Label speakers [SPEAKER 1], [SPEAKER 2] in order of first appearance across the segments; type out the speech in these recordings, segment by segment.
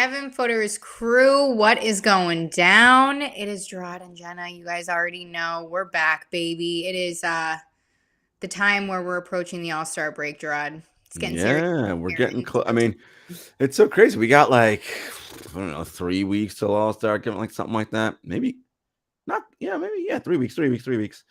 [SPEAKER 1] 7-Footers crew, what is going down? It is Jarod and Jenna. You guys already know we're back, baby. It is the time where we're approaching the All-Star break, Jarod. It's getting serious.
[SPEAKER 2] Yeah, we're getting close. I mean, it's so crazy. We got like, I don't know, 3 weeks till All-Star, like something like that. Maybe not. Yeah, maybe. Yeah, 3 weeks, 3 weeks, 3 weeks.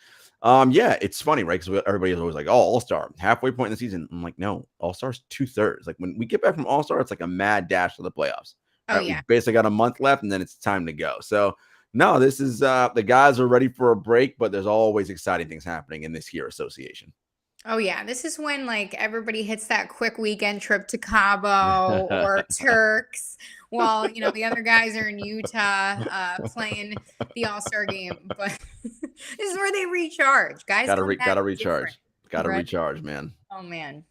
[SPEAKER 2] Yeah, it's funny, right? Because everybody's always like, oh, All-Star, halfway point in the season. I'm like, no, All-Star's 2/3. Like when we get back from All-Star, it's like a mad dash to the playoffs.
[SPEAKER 1] Oh,
[SPEAKER 2] right?
[SPEAKER 1] yeah.
[SPEAKER 2] We basically got a month left, and then it's time to go. So, no, this is the guys are ready for a break, but there's always exciting things happening in this here association.
[SPEAKER 1] Oh, yeah. This is when, like, everybody hits that quick weekend trip to Cabo or Turks while, the other guys are in Utah playing the All-Star game. But this is where they recharge. Guys
[SPEAKER 2] Gotta recharge. Gotta
[SPEAKER 1] right?
[SPEAKER 2] recharge, man.
[SPEAKER 1] Oh, man.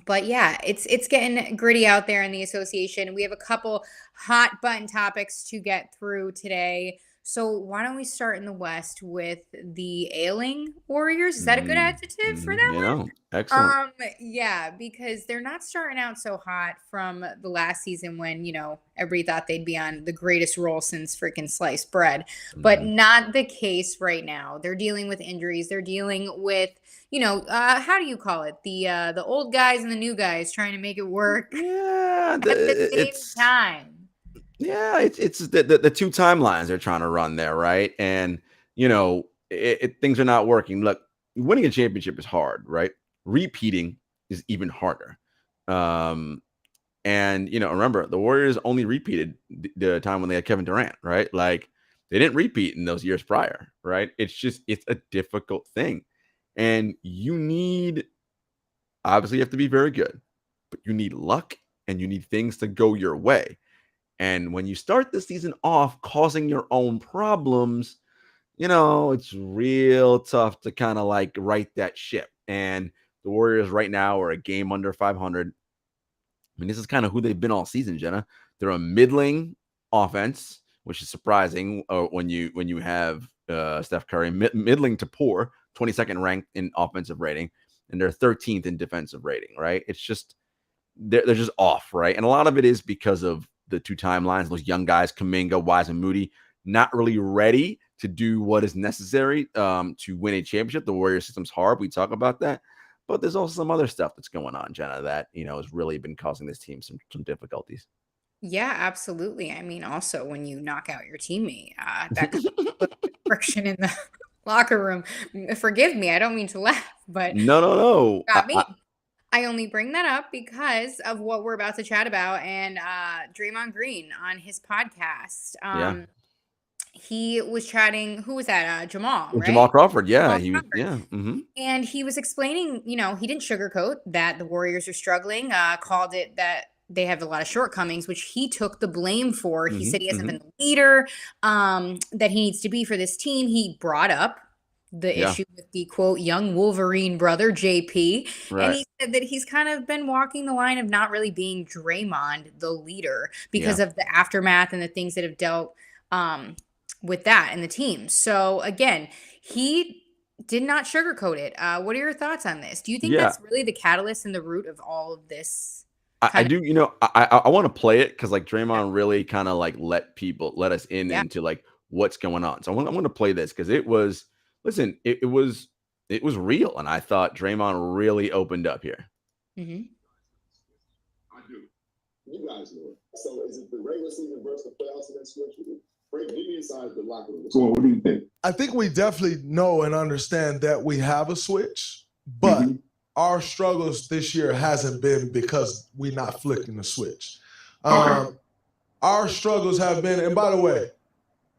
[SPEAKER 1] But yeah, it's getting gritty out there in the association. We have a couple hot button topics to get through today. So why don't we start in the West with the ailing Warriors? Is that a good adjective for that one?
[SPEAKER 2] Excellent.
[SPEAKER 1] Yeah, because they're not starting out so hot from the last season when, everybody thought they'd be on the greatest roll since freaking sliced bread. But not the case right now. They're dealing with injuries. They're dealing with, how do you call it? The old guys and the new guys trying to make it work
[SPEAKER 2] at
[SPEAKER 1] the same time.
[SPEAKER 2] Yeah, it's the two timelines they're trying to run there, right? And things are not working. Look, winning a championship is hard, right? Repeating is even harder. And remember, the Warriors only repeated the time when they had Kevin Durant, right? Like they didn't repeat in those years prior, right? It's a difficult thing, and obviously you have to be very good, but you need luck and you need things to go your way. And when you start the season off causing your own problems, it's real tough to kind of like right that ship. And the Warriors right now are a game under 500. I mean, this is kind of who they've been all season, Jenna. They're a middling offense, which is surprising when you have Steph Curry, middling to poor, 22nd ranked in offensive rating, and they're 13th in defensive rating, right? It's just they're just off, right? And a lot of it is because of the two timelines, those young guys, Kuminga, Wise, and Moody, not really ready to do what is necessary to win a championship. The Warrior system's hard. We talk about that. But there's also some other stuff that's going on, Jenna, that, has really been causing this team some difficulties.
[SPEAKER 1] Yeah, absolutely. I mean, also when you knock out your teammate, that could put friction in the locker room. Forgive me, I don't mean to laugh, but
[SPEAKER 2] no.
[SPEAKER 1] Got me. I only bring that up because of what we're about to chat about and Draymond Green on his podcast. He was chatting. Who was that? Jamal, right?
[SPEAKER 2] Jamal Crawford. Yeah,
[SPEAKER 1] And he was explaining. He didn't sugarcoat that the Warriors are struggling. Called it that they have a lot of shortcomings, which he took the blame for. He said he hasn't been the leader that he needs to be for this team. He brought up the issue with the quote young Wolverine brother JP, and he said that he's kind of been walking the line of not really being Draymond the leader because of the aftermath and the things that have dealt with that in the team. So again, he did not sugarcoat it. What are your thoughts on this? Do you think that's really the catalyst and the root of all of this?
[SPEAKER 2] I do. I want to play it because like Draymond really kind of like let us into like what's going on. So I want to play this because it was. Listen, it was real, and I thought Draymond really opened up here.
[SPEAKER 3] I do. You guys know it. So is it the regular season versus the playoffs in that switch? Break me inside the locker room. So what do you think?
[SPEAKER 4] I think we definitely know and understand that we have a switch, but our struggles this year hasn't been because we're not flicking the switch. Our struggles have been, and by the way,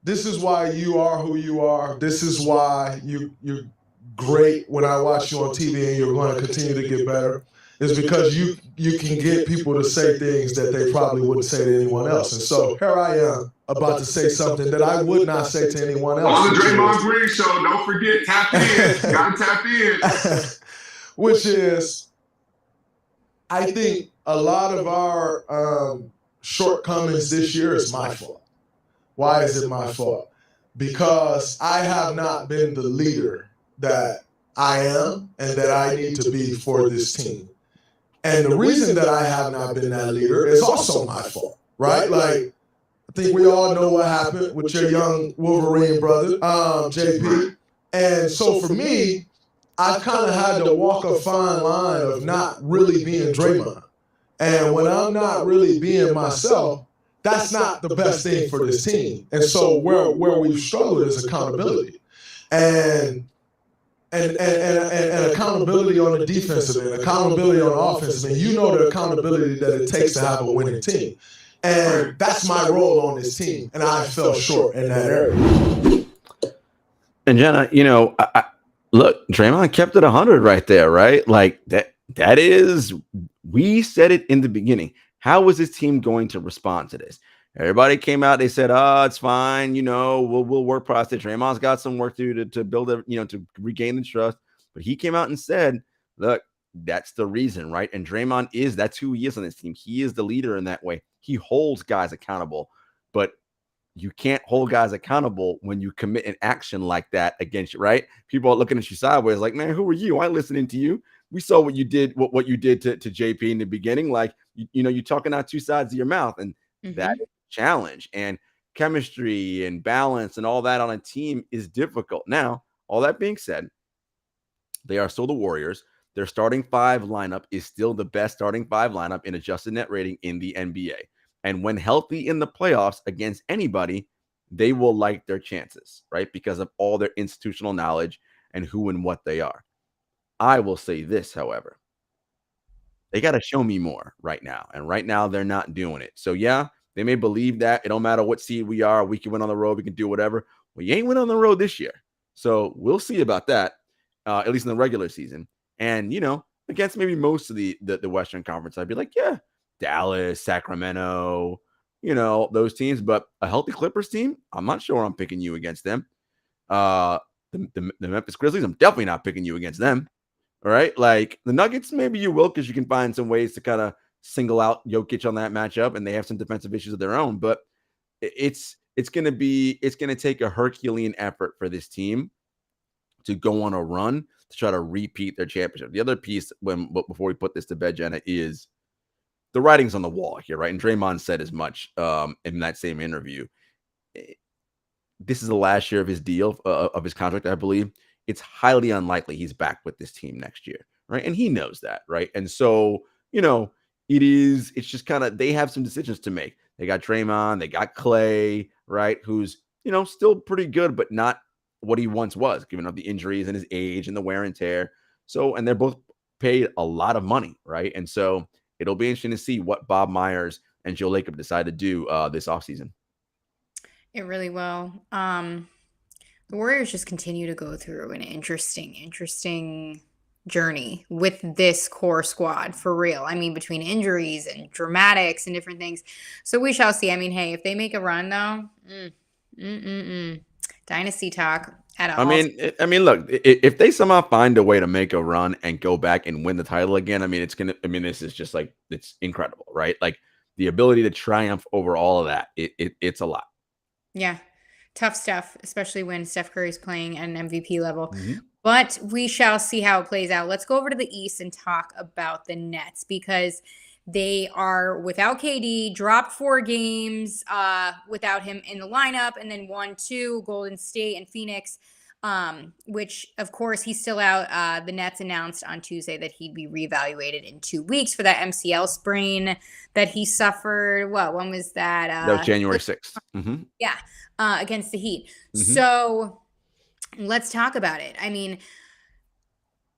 [SPEAKER 4] this is why you are who you are. This is why you're great when I watch you on TV and you're going to continue to get better. It's because you can get people to say things that they probably wouldn't say to anyone else. And so here I am about to say something that I would not say to anyone else.
[SPEAKER 3] On the Draymond Green show, don't forget, tap in. Gotta tap in.
[SPEAKER 4] Which is, I think a lot of our shortcomings this year is my fault. Why is it my fault? Because I have not been the leader that I am and that I need to be for this team. And the reason that I have not been that leader is also my fault. right? Like, I think we all know what happened with your young Wolverine brother, JP. And so for me, I've kind of had to walk a fine line of not really being Draymond. And when I'm not really being myself, that's not the best thing for this team. And so where we've struggled is accountability. And accountability on the defensive end, accountability on the offensive end. You know the accountability that it takes to have a winning team. And that's my role on this team. And I fell short in that area.
[SPEAKER 2] And Jenna, look, Draymond kept it 100 right there, right? Like that is, we said it in the beginning. How is this team going to respond to this? Everybody came out, they said, it's fine, we'll work past it. Draymond's got some work to do to build it, to regain the trust. But he came out and said, look, that's the reason, right? And Draymond that's who he is on this team. He is the leader in that way. He holds guys accountable, but you can't hold guys accountable when you commit an action like that against you, right? People are looking at you sideways like, man, who are you? I'm listening to you. We saw what you did, what you did to JP in the beginning. Like, you're talking out two sides of your mouth, and that is a challenge. And chemistry and balance and all that on a team is difficult. Now, all that being said, they are still the Warriors. Their starting five lineup is still the best starting five lineup in adjusted net rating in the NBA. And when healthy in the playoffs against anybody, they will like their chances, right? Because of all their institutional knowledge and who and what they are. I will say this, however. They got to show me more right now. And right now, they're not doing it. So, yeah, they may believe that. It don't matter what seed we are. We can win on the road. We can do whatever. Well, you ain't win on the road this year. So we'll see about that, at least in the regular season. And, against maybe most of the Western Conference, I'd be like, yeah, Dallas, Sacramento, those teams. But a healthy Clippers team, I'm not sure I'm picking you against them. The Memphis Grizzlies, I'm definitely not picking you against them. All right. Like the Nuggets, maybe you will, because you can find some ways to kind of single out Jokic on that matchup, and they have some defensive issues of their own. But it's going to take a Herculean effort for this team to go on a run to try to repeat their championship. The other piece, before we put this to bed, Jenna, is the writing's on the wall here, right? And Draymond said as much in that same interview. This is the last year of his deal, of his contract, I believe. It's highly unlikely he's back with this team next year, right? And he knows that, right? And so, it's just kind of, they have some decisions to make. They got Draymond, they got Clay, right? Who's, still pretty good, but not what he once was, given up the injuries and his age and the wear and tear. So, and they're both paid a lot of money, right? And so it'll be interesting to see what Bob Myers and Joe Lacob decide to do this offseason.
[SPEAKER 1] It really will. The Warriors just continue to go through an interesting journey with this core squad, for real. I mean, between injuries and dramatics and different things. So we shall see. I mean, hey, if they make a run though, dynasty talk at all.
[SPEAKER 2] I mean, look, if they somehow find a way to make a run and go back and win the title again, this is just like, it's incredible, right? Like the ability to triumph over all of that, it's a lot.
[SPEAKER 1] Yeah. Tough stuff, especially when Steph Curry's playing at an MVP level. But we shall see how it plays out. Let's go over to the East and talk about the Nets, because they are without KD, dropped 4 games without him in the lineup, and then won 2, Golden State and Phoenix, which, of course, he's still out. The Nets announced on Tuesday that he'd be reevaluated in 2 weeks for that MCL sprain that he suffered. When was that?
[SPEAKER 2] That was January 6th.
[SPEAKER 1] Yeah, against the Heat. So let's talk about it. I mean,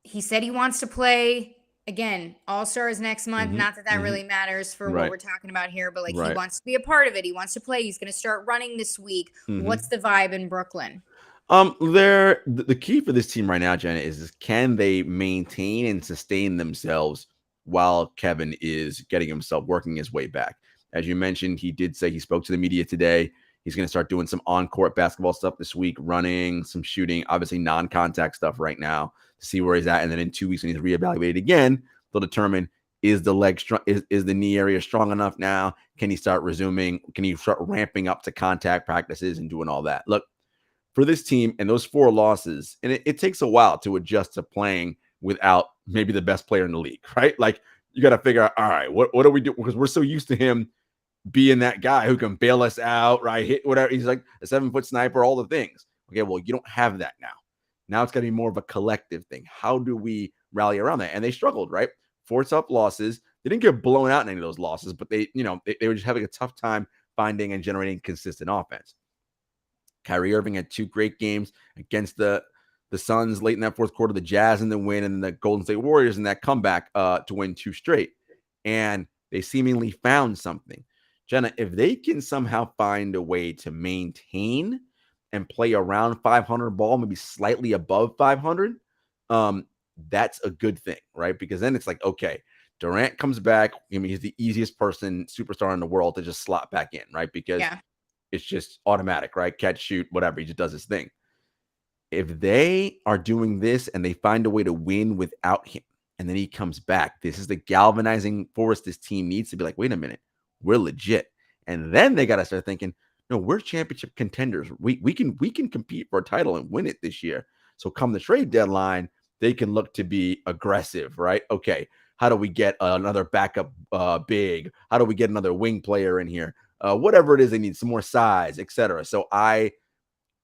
[SPEAKER 1] he said he wants to play. Again, All-Stars next month. Not that really matters for what we're talking about here, but he wants to be a part of it. He wants to play. He's going to start running this week. What's the vibe in Brooklyn?
[SPEAKER 2] The key for this team right now, Jenna, is can they maintain and sustain themselves while Kevin is working his way back? As you mentioned, he did say, he spoke to the media today. He's going to start doing some on-court basketball stuff this week, running, some shooting, obviously non-contact stuff right now to see where he's at. And then in 2 weeks, when he's reevaluated again, they'll determine, is the leg strong? Is the knee area strong enough now? Can he start resuming? Can he start ramping up to contact practices and doing all that? Look, for this team and those 4 losses, and it takes a while to adjust to playing without maybe the best player in the league, right? Like, you got to figure out, all right, what do we do? Because we're so used to him being that guy who can bail us out, right? Hit whatever. He's like a 7-foot sniper, all the things. Okay, well, you don't have that now. Now it's got to be more of a collective thing. How do we rally around that? And they struggled, right? 4 tough losses. They didn't get blown out in any of those losses, but they were just having a tough time finding and generating consistent offense. Kyrie Irving had 2 great games against the Suns late in that fourth quarter, the Jazz in the win, and the Golden State Warriors in that comeback to win 2 straight. And they seemingly found something. Jenna, if they can somehow find a way to maintain and play around 500 ball, maybe slightly above 500, that's a good thing, right? Because then it's like, okay, Durant comes back. I mean, he's the easiest superstar in the world to just slot back in, right? Because it's just automatic, right? Catch, shoot, whatever. He just does his thing. If they are doing this and they find a way to win without him, and then he comes back, this is the galvanizing force this team needs to be like, wait a minute, we're legit. And then they got to start thinking, no, we're championship contenders. We can compete for a title and win it this year. So come the trade deadline, they can look to be aggressive, right? Okay, how do we get another backup big? How do we get another wing player in here? Whatever it is, they need some more size, etc. So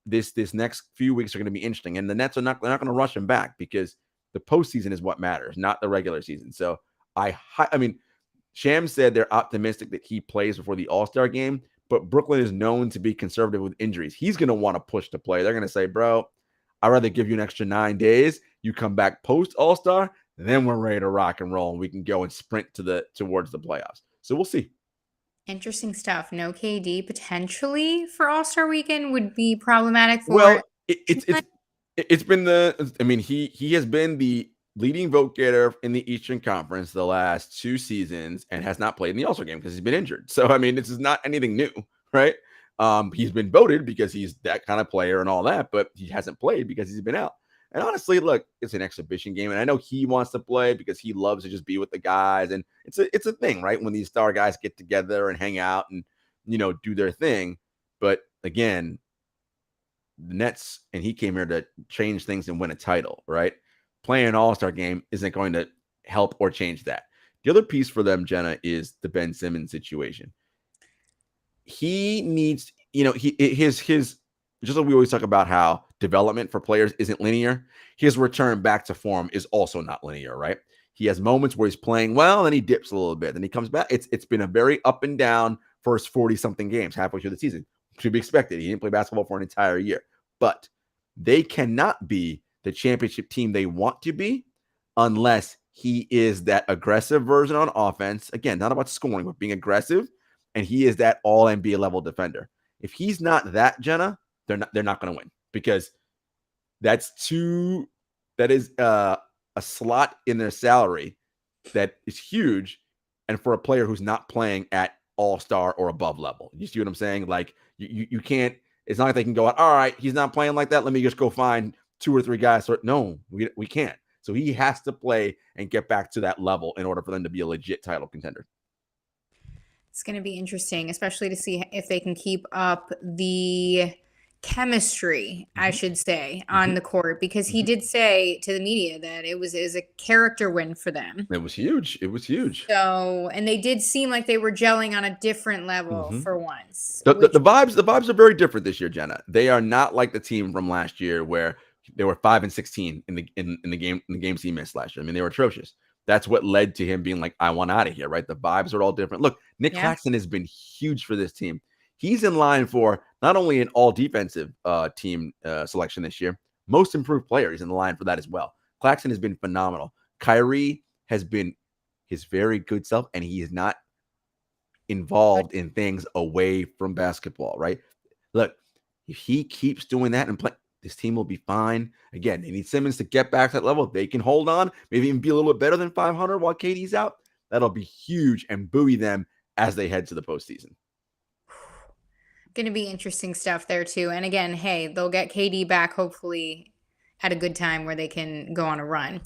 [SPEAKER 2] this next few weeks are going to be interesting, and the Nets they're not going to rush him back because the postseason is what matters, not the regular season. So I mean, Shams said they're optimistic that he plays before the All-Star game, but Brooklyn is known to be conservative with injuries. He's going to want to push to play. They're going to say, bro, I'd rather give you an extra 9 days. You come back post All-Star, then we're ready to rock and roll, and we can go and sprint towards the playoffs. So we'll see.
[SPEAKER 1] Interesting stuff. No KD potentially for All-Star Weekend would be problematic for.
[SPEAKER 2] Well, it's been he has been the leading vote getter in the Eastern Conference the last 2 seasons and has not played in the All-Star game because he's been injured. So I mean, this is not anything new, right? He's been voted because he's that kind of player and all that, but he hasn't played because he's been out. And honestly, look, it's an exhibition game, and I know he wants to play because he loves to just be with the guys, and it's a thing, right? When these star guys get together and hang out and do their thing. But again, the Nets, and he came here to change things and win a title, right? Playing an All-Star game isn't going to help or change that. The other piece for them, Jenna, is the Ben Simmons situation. He needs, his just like we always talk about how development for players isn't linear. His return back to form is also not linear, right? He has moments where he's playing well, then he dips a little bit, then he comes back. It's been a very up and down first 40-something games halfway through the season. To be expected. He didn't play basketball for an entire year. But they cannot be the championship team they want to be unless he is that aggressive version on offense. Again, not about scoring, but being aggressive. And he is that all NBA level defender. If he's not that, Jenna, they're not going to win because that is a slot in their salary that is huge. And for a player who's not playing at all-star or above level, you see what I'm saying? Like you can't, it's not like they can go out, all right, he's not playing like that, let me just go find 2 or 3 guys. No, we can't. So he has to play and get back to that level in order for them to be a legit title contender.
[SPEAKER 1] It's going to be interesting, especially to see if they can keep up the chemistry, I should say, on the court, because he did say to the media that it was a character win for them.
[SPEAKER 2] It was huge.
[SPEAKER 1] So, and they did seem like they were gelling on a different level for once.
[SPEAKER 2] The vibes are very different this year, Jenna. They are not like the team from last year where they were 5-16 in the games he missed last year. I mean, they were atrocious. That's what led to him being like, I want out of here, right? The vibes are all different. Look, Nick Claxton has been huge for this team. He's in line for not only an all-defensive team selection this year, most improved player. He's in the line for that as well. Claxton has been phenomenal. Kyrie has been his very good self, and he is not involved in things away from basketball, right? Look, if he keeps doing that and playing, this team will be fine. Again, they need Simmons to get back to that level. If they can hold on, maybe even be a little bit better than 500 while KD's out, that'll be huge and buoy them as they head to the postseason.
[SPEAKER 1] Going to be interesting stuff there too. And again, hey, they'll get KD back hopefully at a good time where they can go on a run.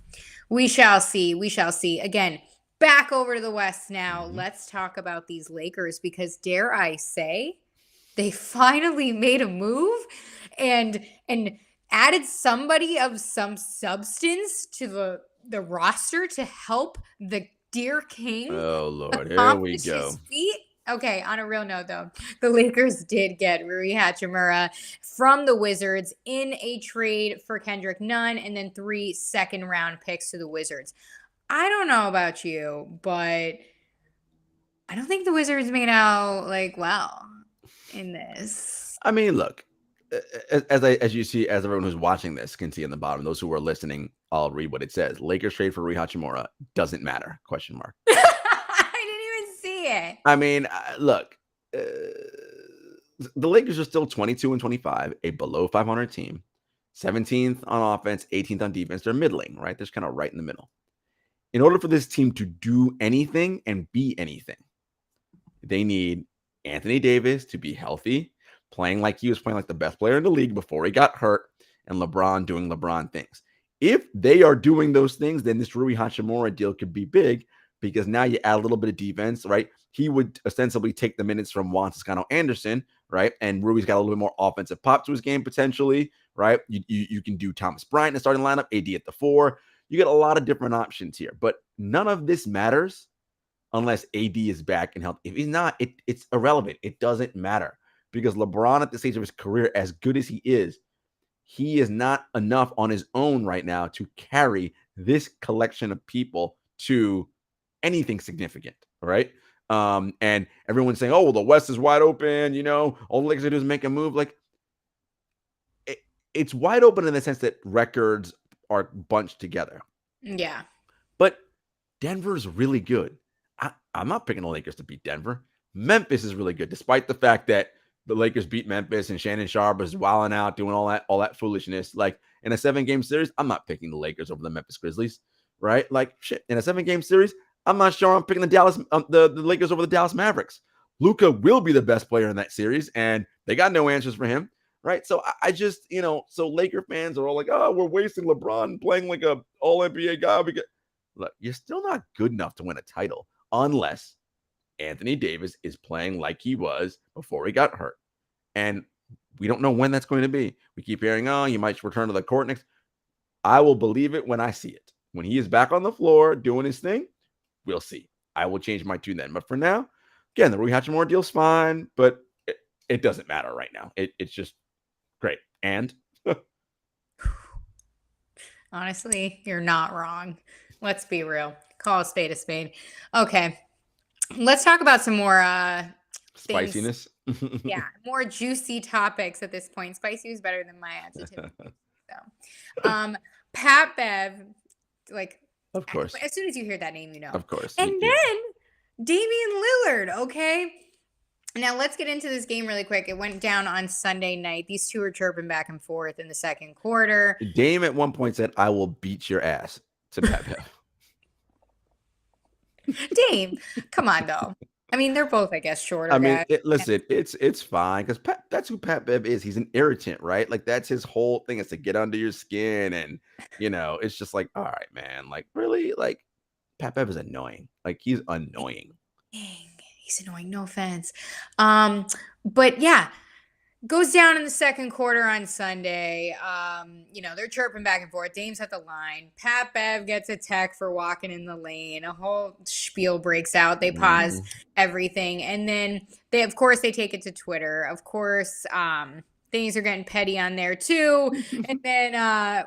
[SPEAKER 1] We shall see. Again, back over to the West now. Let's talk about these Lakers because dare I say, they finally made a move and added somebody of some substance to the roster to help the dear king.
[SPEAKER 2] Oh Lord, here we go.
[SPEAKER 1] His feet. Okay, on a real note, though, the Lakers did get Rui Hachimura from the Wizards in a trade for Kendrick Nunn and then 3 second-round picks to the Wizards. I don't know about you, but I don't think the Wizards made out well in this.
[SPEAKER 2] I mean, look, as you see, as everyone who's watching this can see in the bottom, those who are listening, I'll read what it says. Lakers trade for Rui Hachimura doesn't matter, question mark.
[SPEAKER 1] I didn't even see it.
[SPEAKER 2] I mean, look, the Lakers are still 22-25, a below 500 team, 17th on offense, 18th on defense. They're middling, right? They're kind of right in the middle. In order for this team to do anything and be anything, they need Anthony Davis to be healthy, playing like he was playing like the best player in the league before he got hurt, and LeBron doing LeBron things. If they are doing those things, then this Rui Hachimura deal could be big because now you add a little bit of defense, right? He would ostensibly take the minutes from Juan Toscano-Anderson, right? And Rui's got a little bit more offensive pop to his game potentially, right? You can do Thomas Bryant in the starting lineup, AD at the 4. You get a lot of different options here, but none of this matters unless AD is back and healthy. If he's not, it's irrelevant. It doesn't matter because LeBron at the stage of his career, as good as he is not enough on his own right now to carry this collection of people to anything significant, right? And everyone's saying, oh, well, the West is wide open, all the Lakers do is make a move. Like, it's wide open in the sense that records are bunched together.
[SPEAKER 1] Yeah.
[SPEAKER 2] But Denver's really good. I'm not picking the Lakers to beat Denver. Memphis is really good, despite the fact that the Lakers beat Memphis and Shannon Sharp is wilding out, doing all that foolishness. Like, in a 7-game series, I'm not picking the Lakers over the Memphis Grizzlies, right? Like, shit, in a 7-game series, I'm not sure I'm picking the Lakers over the Dallas Mavericks. Luka will be the best player in that series, and they got no answers for him, right? So I just, so Laker fans are all like, oh, we're wasting LeBron playing like a all-NBA guy. Look, you're still not good enough to win a title unless Anthony Davis is playing like he was before he got hurt. And we don't know when that's going to be. We keep hearing, oh, he might return to the court next. I will believe it when I see it. When he is back on the floor doing his thing, we'll see. I will change my tune then. But for now, again, the Rui Hachimura deal's fine, but it doesn't matter right now. It's just great. And
[SPEAKER 1] honestly, you're not wrong. Let's be real. Call a spade a spade. Okay. Let's talk about some more
[SPEAKER 2] spiciness.
[SPEAKER 1] Yeah, more juicy topics at this point. Spicy was better than my adjective. So, Pat Bev,
[SPEAKER 2] of course.
[SPEAKER 1] As soon as you hear that name,
[SPEAKER 2] Of course.
[SPEAKER 1] And then Damian Lillard, okay? Now let's get into this game really quick. It went down on Sunday night. These two were chirping back and forth in the second quarter.
[SPEAKER 2] Dame at one point said, I will beat your ass to Pat Bev.
[SPEAKER 1] Dame, come on, though. I mean, they're both, I guess, shorter.
[SPEAKER 2] I mean, listen, it's fine because that's who Pat Bev is. He's an irritant, right? Like, that's his whole thing is to get under your skin. And, it's just like, all right, man, like, really? Like, Pat Bev is annoying. Like, he's annoying.
[SPEAKER 1] Dang, he's annoying. No offense. But yeah, goes down in the second quarter on Sunday. They're chirping back and forth. Dame's at the line. Pat Bev gets a tech for walking in the lane. A whole spiel breaks out. They pause everything. And then they take it to Twitter. Of course, things are getting petty on there too. And then,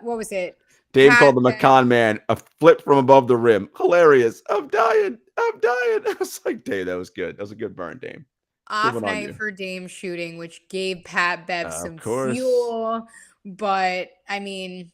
[SPEAKER 1] what was it?
[SPEAKER 2] Dame called the McCon man a flip from above the rim. Hilarious. I'm dying. I was like, Dame, that was good. That was a good burn, Dame.
[SPEAKER 1] Off night for Dame shooting, which gave Pat Bev some fuel. But, I mean,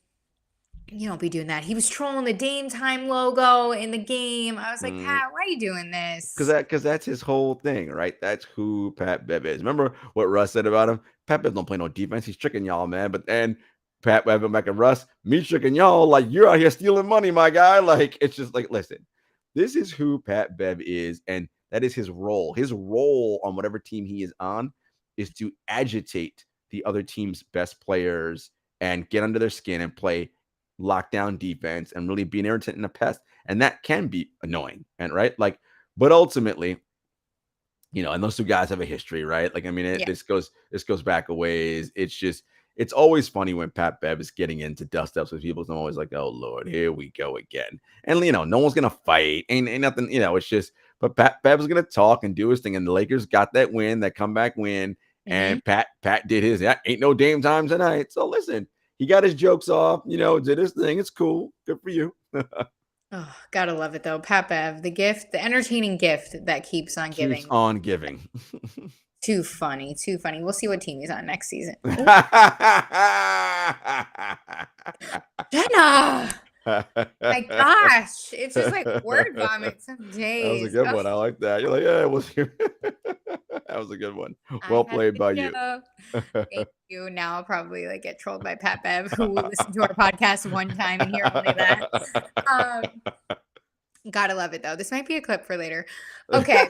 [SPEAKER 1] you don't be doing that. He was trolling the Dame Time logo in the game. I was like, Pat, why are you doing this?
[SPEAKER 2] Because that's his whole thing, right? That's who Pat Bev is. Remember what Russ said about him? Pat Bev don't play no defense. He's tricking y'all, man. But then Pat Bev went back and Russ, me tricking y'all. Like, you're out here stealing money, my guy. Like, it's just like, listen, this is who Pat Bev is. And that is his role. His role on whatever team he is on is to agitate the other team's best players and get under their skin and play lockdown defense and really be an irritant and a pest. And that can be annoying. And right. Like, but ultimately, and those two guys have a history, right? Like, I mean, this goes back a ways. It's always funny when Pat Bev is getting into dust ups with people. So I'm always like, oh Lord, here we go again. And no one's gonna fight. Ain't nothing, it's just, But Pat was going to talk and do his thing, and the Lakers got that win, that comeback win, and Pat did his. Ain't no Dame time tonight. So listen, he got his jokes off, did his thing. It's cool. Good for you.
[SPEAKER 1] Oh, gotta love it though. Pat Bev, the entertaining gift that keeps on giving.
[SPEAKER 2] Keeps on giving.
[SPEAKER 1] Too funny. We'll see what team he's on next season. Jenna! My gosh, it's just like word vomit some days.
[SPEAKER 2] That was a good one. I like that. You're like, yeah, it was. That was a good one. Well played by you.
[SPEAKER 1] Thank you. Now I'll probably get trolled by Pat Bev, who will listen to our podcast one time and hear only that. Gotta love it though. This might be a clip for later. Okay.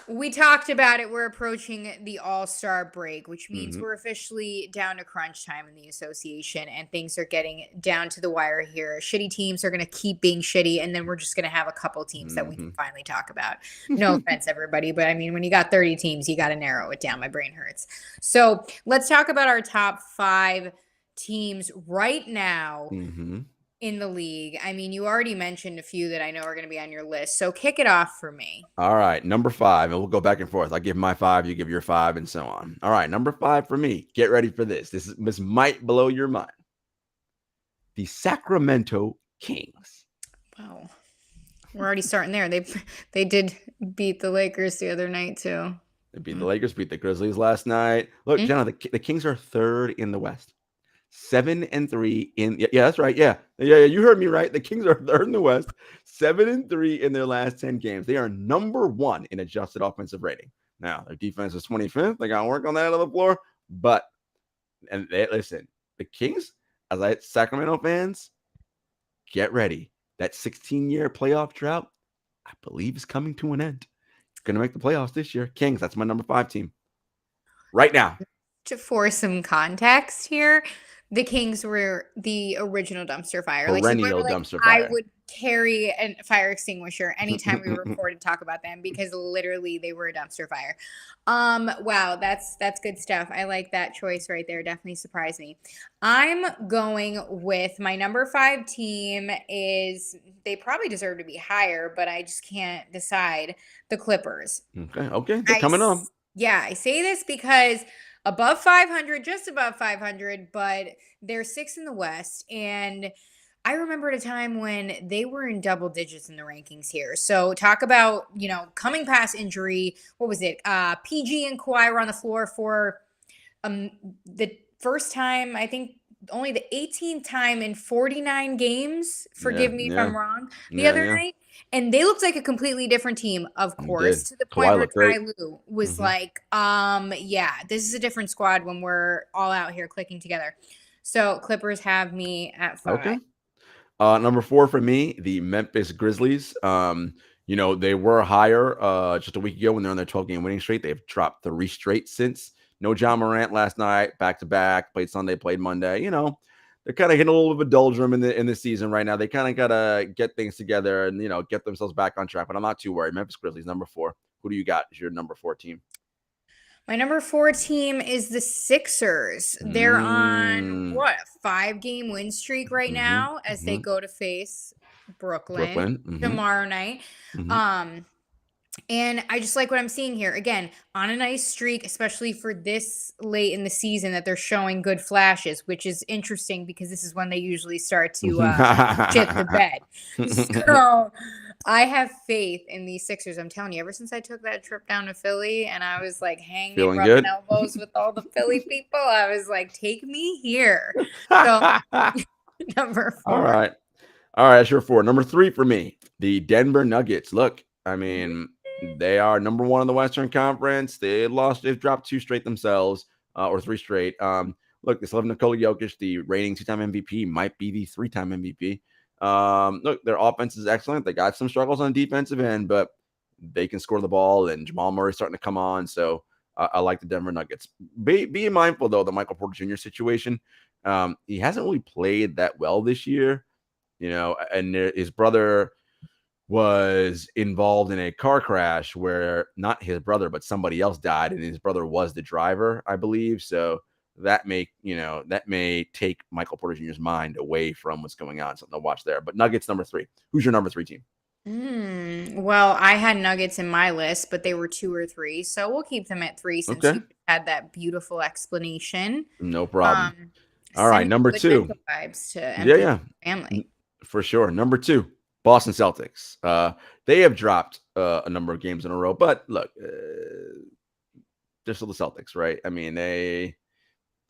[SPEAKER 1] We talked about it. We're approaching the All-Star break, which means we're officially down to crunch time in the association, and things are getting down to the wire here. Shitty teams are going to keep being shitty, and then we're just going to have a couple teams that we can finally talk about. No offense, everybody, but I mean, when you got 30 teams, you got to narrow it down. My brain hurts. So let's talk about our top 5 teams right now in the league. I mean, you already mentioned a few that I know are going to be on your list. So kick it off for me.
[SPEAKER 2] All right. Number 5. And we'll go back and forth. I give my 5, you give your 5, and so on. All right. Number 5 for me. Get ready for this. This might blow your mind. The Sacramento Kings.
[SPEAKER 1] Wow. We're already starting there. They did beat the Lakers the other night too.
[SPEAKER 2] They beat the Lakers, beat the Grizzlies last night. Look, Jenna, the Kings are 3rd in the West. 7-3 in that's right. Yeah. You heard me right. The Kings are 3rd in the West, 7-3 in their last 10 games. They are number 1 in adjusted offensive rating. Now their defense is 25th. They got to work on that on the floor. But listen, the Kings, as Sacramento fans, get ready. That 16-year playoff drought, I believe, is coming to an end. Going to make the playoffs this year. Kings, that's my number 5 team right now.
[SPEAKER 1] For some context here, the Kings were the original dumpster fire.
[SPEAKER 2] Perennial dumpster fire.
[SPEAKER 1] I would carry a fire extinguisher anytime we record and talk about them because literally they were a dumpster fire. Wow, that's good stuff. I like that choice right there. Definitely surprised me. I'm going with my number 5 team they probably deserve to be higher, but I just can't decide. The Clippers.
[SPEAKER 2] Okay. They're coming on.
[SPEAKER 1] Yeah, I say this because above 500, just above 500, but they're 6th in the West. And I remember at a time when they were in double digits in the rankings here. So talk about, coming past injury. What was it? PG and Kawhi were on the floor for the first time, I think only the 18th time in 49 games. Forgive me if I'm wrong. The other night. And they looked like a completely different team, of course, to the point where Ty Lue was like, this is a different squad when we're all out here clicking together. So Clippers have me at 5.
[SPEAKER 2] Okay. Number 4 for me, the Memphis Grizzlies. They were higher just a week ago when they're on their 12-game winning streak. They've dropped 3 straight since. No John Morant last night, back-to-back, played Sunday, played Monday. They're kind of hitting a little bit of a doldrum in the season right now. They kind of got to get things together and, get themselves back on track. But I'm not too worried. Memphis Grizzlies, number 4. Who do you got as your number 4 team?
[SPEAKER 1] My number 4 team is the Sixers. They're on, a 5-game win streak right now as they go to face Brooklyn. Tomorrow night. And I just like what I'm seeing here. Again, on a nice streak, especially for this late in the season that they're showing good flashes, which is interesting because this is when they usually start to shit the bed. So I have faith in these Sixers. I'm telling you, ever since I took that trip down to Philly and I was rubbing elbows with all the Philly people, I was like, take me here. So number 4.
[SPEAKER 2] All right. That's your 4. Number 3 for me, the Denver Nuggets. Look, I mean, they are number 1 in the Western Conference. They've dropped 2 straight themselves, or 3 straight. Look, they still have Nikola Jokic, the reigning 2-time MVP, might be the 3-time MVP. Look, their offense is excellent. They got some struggles on defensive end, but they can score the ball, and Jamal Murray's starting to come on. So I like the Denver Nuggets. Be mindful, though, the Michael Porter Jr. situation. He hasn't really played that well this year, and his brother was involved in a car crash where not his brother, but somebody else died, and his brother was the driver, I believe. So that may take Michael Porter Jr.'s mind away from what's going on. Something to watch there. But Nuggets number 3. Who's your number 3 team?
[SPEAKER 1] Well, I had Nuggets in my list, but they were 2 or 3, so we'll keep them at 3 since
[SPEAKER 2] Okay.
[SPEAKER 1] you had that beautiful explanation.
[SPEAKER 2] No problem. All right,
[SPEAKER 1] Sending
[SPEAKER 2] number
[SPEAKER 1] good
[SPEAKER 2] 2.
[SPEAKER 1] mental vibes to
[SPEAKER 2] Yeah,
[SPEAKER 1] empty
[SPEAKER 2] yeah.
[SPEAKER 1] family.
[SPEAKER 2] For sure. Number 2, Boston Celtics. They have dropped a number of games in a row, but look, they're still the Celtics, right? I mean, they're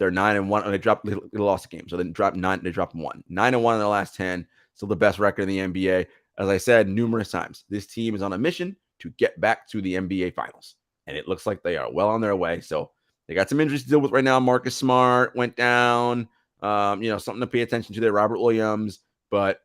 [SPEAKER 2] 9-1. They lost a game, so they dropped 9. They dropped 1, 9-1 in their last 10. Still the best record in the NBA. As I said numerous times, this team is on a mission to get back to the NBA Finals, and it looks like they are well on their way. So they got some injuries to deal with right now. Marcus Smart went down. Something to pay attention to there. Robert Williams, but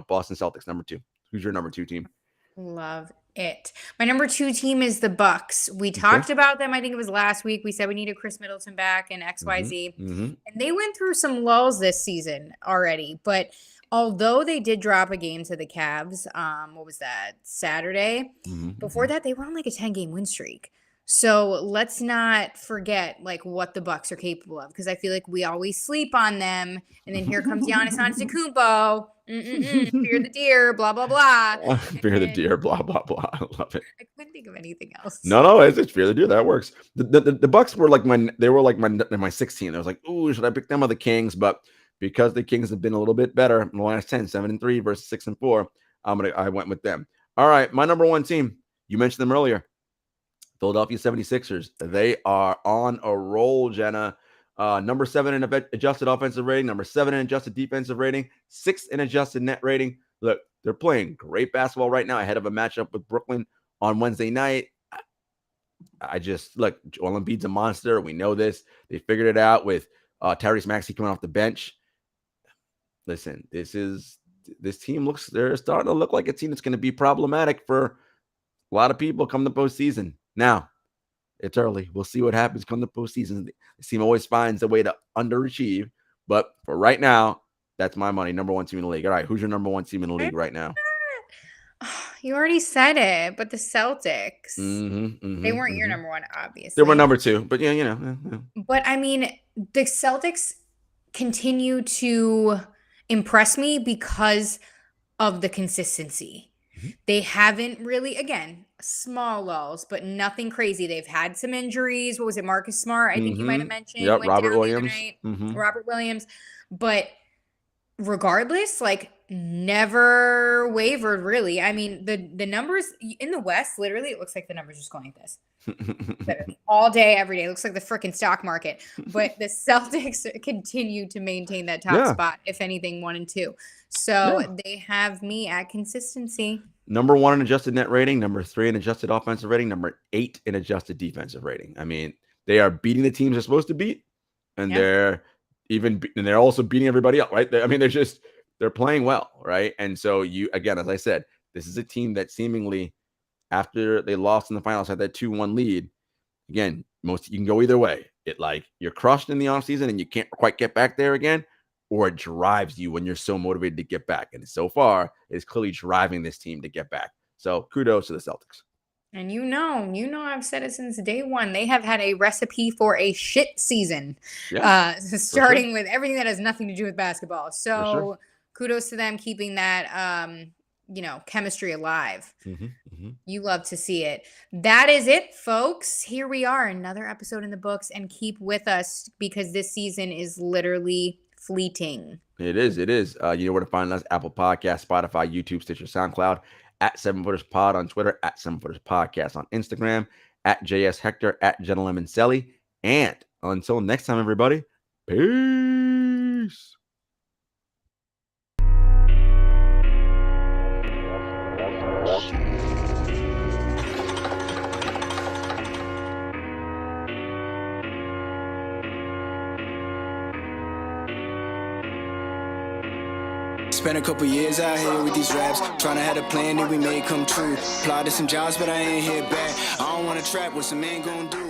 [SPEAKER 2] Boston Celtics, number 2. Who's your number 2 team?
[SPEAKER 1] Love it. My number 2 team is the Bucks. We talked about them. I think it was last week. We said we needed Chris Middleton back and XYZ. And they went through some lulls this season already. But although they did drop a game to the Cavs, what was that, Saturday? Before that, they were on like a 10-game win streak. So let's not forget what the Bucks are capable of, because I feel like we always sleep on them. And then here comes Giannis Antetokounmpo. Fear the deer, blah, blah, blah.
[SPEAKER 2] Fear the deer, blah, blah, blah. I love it.
[SPEAKER 1] I couldn't think of anything else.
[SPEAKER 2] No, it's Fear the Deer. That works. The Bucks were like my 16. I was like, ooh, should I pick them or the Kings? But because the Kings have been a little bit better in the last 10, 7-3 versus 6-4, I went with them. All right, my number 1 team. You mentioned them earlier. Philadelphia 76ers. They are on a roll, Jenna. Number 7 in adjusted offensive rating, number 7 in adjusted defensive rating, 6th in adjusted net rating. Look, they're playing great basketball right now ahead of a matchup with Brooklyn on Wednesday night. Look, Joel Embiid's a monster. We know this. They figured it out with Tyrese Maxey coming off the bench. Listen, this team they're starting to look like a team that's going to be problematic for a lot of people come the postseason. Now, it's early. We'll see what happens come the postseason. The team always finds a way to underachieve. But for right now, that's my money. Number 1 team in the league. All right, who's your number 1 team in the league right now?
[SPEAKER 1] You already said it, but the Celtics. They weren't your number 1, obviously.
[SPEAKER 2] They were number 2, but yeah.
[SPEAKER 1] But I mean, the Celtics continue to impress me because of the consistency. They haven't really, again, small lulls, but nothing crazy. They've had some injuries. What was it, Marcus Smart? I think you might have mentioned.
[SPEAKER 2] Yep,
[SPEAKER 1] went
[SPEAKER 2] Robert
[SPEAKER 1] down
[SPEAKER 2] Williams.
[SPEAKER 1] The other night. Robert Williams. But regardless, never wavered, really. I mean, the numbers in the West, literally, it looks like the numbers just going like this. Literally, all day, every day. It looks like the freaking stock market. But the Celtics continue to maintain that top spot, if anything, 1 and 2. So they have me at consistency.
[SPEAKER 2] Number 1 in adjusted net rating, number 3 in adjusted offensive rating, number 8 in adjusted defensive rating. I mean, they are beating the teams they're supposed to beat, and they're also beating everybody else, right? They're playing well, right? And so again, as I said, this is a team that seemingly, after they lost in the finals, had that 2-1 lead. Again, you can go either way. You're crushed in the offseason and you can't quite get back there again, or it drives you when you're so motivated to get back. And so far, it's clearly driving this team to get back. So kudos to the Celtics.
[SPEAKER 1] And I've said it since day 1. They have had a recipe for a shit season, starting with everything that has nothing to do with basketball. So kudos to them keeping that, chemistry alive. You love to see it. That is it, folks. Here we are, another episode in the books, and keep with us because this season is literally fleeting.
[SPEAKER 2] It is. You know where to find us: Apple Podcasts, Spotify, YouTube, Stitcher, SoundCloud, at 7footerspod on Twitter, at 7footerspodcast on Instagram, at JS Hector, at Gentleman Selly. And until next time, everybody, peace.
[SPEAKER 5] Spent a couple years out here with these raps, trying to have a plan that we made come true. Applied to some jobs, but I ain't hit back. I don't wanna trap, what's a man gonna do?